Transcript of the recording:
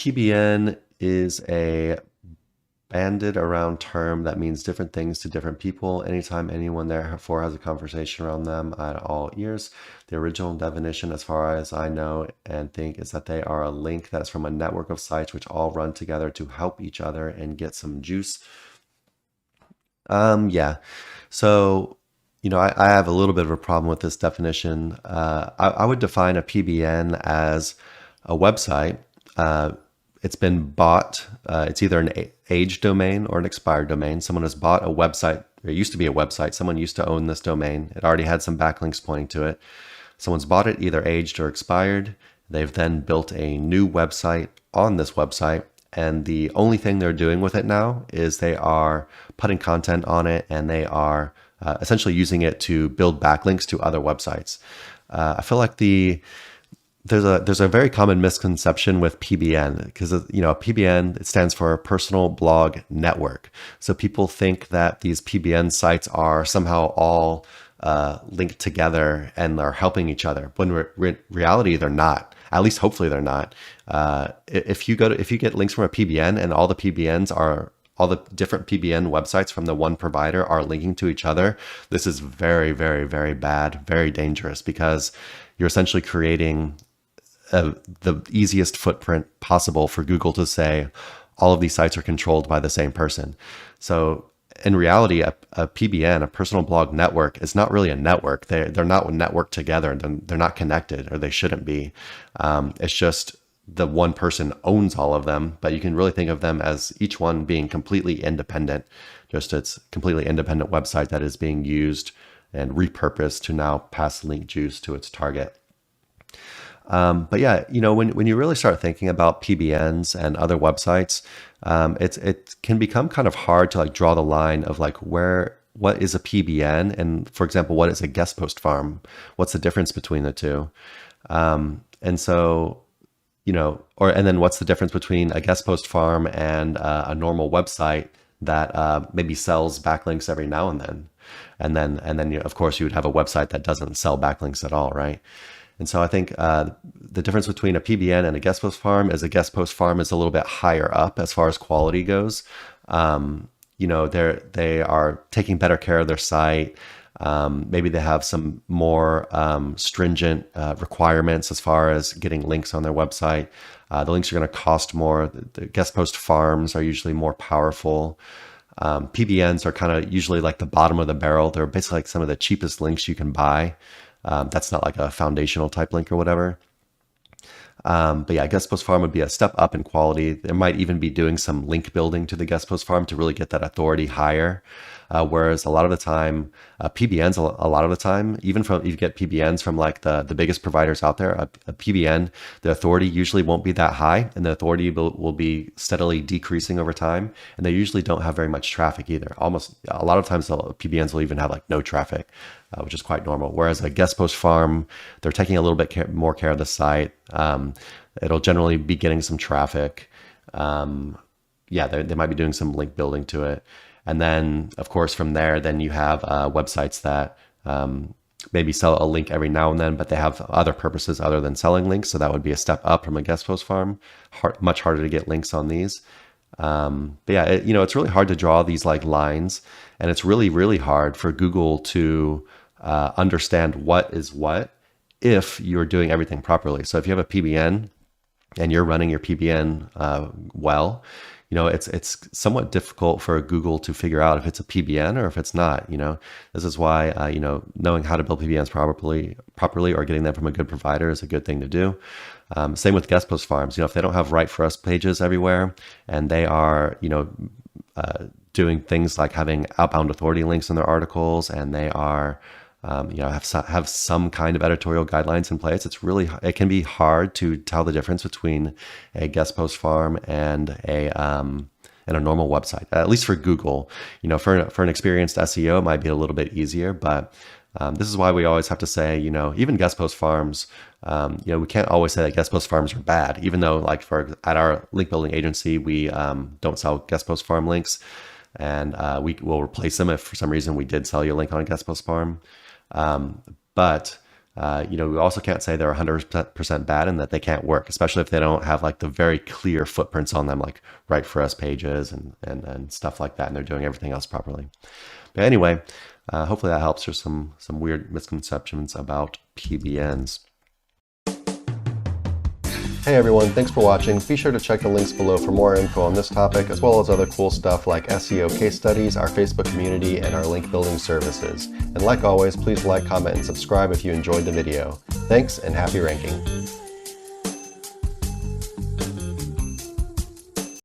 PBN is a banded around term that means different things to different people. Anytime anyone therefore has a conversation around them, at all ears. The original definition, as far as I know and think, is that they are a link that's from a network of sites which all run together to help each other and get some juice. Yeah. So, I have a little bit of a problem with this definition. I would define a PBN as a website. It's been bought. It's either an age domain or an expired domain. Someone has bought a website. It used to be a website. Someone used to own this domain. It already had some backlinks pointing to it. Someone's bought it, either aged or expired. They've then built a new website on this website. And the only thing they're doing with it now is they are putting content on it, and they are essentially using it to build backlinks to other websites. I feel like there's a very common misconception with PBN, because PBN, it stands for Personal Blog Network. So people think that these PBN sites are somehow all linked together and are helping each other. When in reality, they're not. At least hopefully they're not. If you get links from a PBN and all the different PBN websites from the one provider are linking to each other, this is very, very, very bad, very dangerous, because you're essentially creating the easiest footprint possible for Google to say all of these sites are controlled by the same person. So in reality, a PBN, a personal blog network, is not really a network. They're not networked together. They're not connected, or they shouldn't be. It's just the one person owns all of them, but you can really think of them as each one being completely independent. Just it's completely independent website that is being used and repurposed to now pass link juice to its target. But yeah, when you really start thinking about PBNs and other websites, it can become kind of hard to like draw the line of like what is a PBN, and for example, what is a guest post farm? What's the difference between the two? And so, and then what's the difference between a guest post farm and a normal website that maybe sells backlinks every now and then? And then of course, you would have a website that doesn't sell backlinks at all, right? And so I think the difference between a PBN and a guest post farm is a guest post farm is a little bit higher up as far as quality goes. They are taking better care of their site. Maybe they have some more stringent requirements as far as getting links on their website. The links are going to cost more. The guest post farms are usually more powerful. PBNs are kind of usually like the bottom of the barrel. They're basically like some of the cheapest links you can buy. That's not like a foundational type link or whatever. But yeah, guest post farm would be a step up in quality. There might even be doing some link building to the guest post farm to really get that authority higher. Whereas a lot of the time, PBNs, a lot of the time, even if you get PBNs from like the biggest providers out there, a PBN, the authority usually won't be that high, and the authority will be steadily decreasing over time. And they usually don't have very much traffic either. Almost a lot of times, the PBNs will even have like no traffic, which is quite normal. Whereas a guest post farm, they're taking a little bit more care of the site. It'll generally be getting some traffic. They might be doing some link building to it. And then, of course, from there, then you have websites that maybe sell a link every now and then, but they have other purposes other than selling links. So that would be a step up from a guest post farm. Much harder to get links on these. But yeah, it's really hard to draw these like lines, and it's really, really hard for Google to understand what is what if you're doing everything properly. So if you have a PBN and you're running your PBN well, it's somewhat difficult for Google to figure out if it's a PBN or if it's not. This is why knowing how to build PBNs properly or getting them from a good provider is a good thing to do. Same with guest post farms. If they don't have right for us pages everywhere, and they are doing things like having outbound authority links in their articles, and they are have some kind of editorial guidelines in place, it can be hard to tell the difference between a guest post farm and a normal website. At least for Google, for an experienced SEO, it might be a little bit easier. But this is why we always have to say, even guest post farms, we can't always say that guest post farms are bad, even though like at our link building agency, we don't sell guest post farm links, and we will replace them if for some reason we did sell you a link on a guest post farm. But We also can't say they're 100% bad and that they can't work, especially if they don't have like the very clear footprints on them, like right for us pages and stuff like that, and they're doing everything else properly. But anyway, hopefully that helps. There's some weird misconceptions about PBNs. Hey everyone, thanks for watching. Be sure to check the links below for more info on this topic, as well as other cool stuff like SEO case studies, our Facebook community, and our link building services. And like always, please like, comment, and subscribe if you enjoyed the video. Thanks, and happy ranking.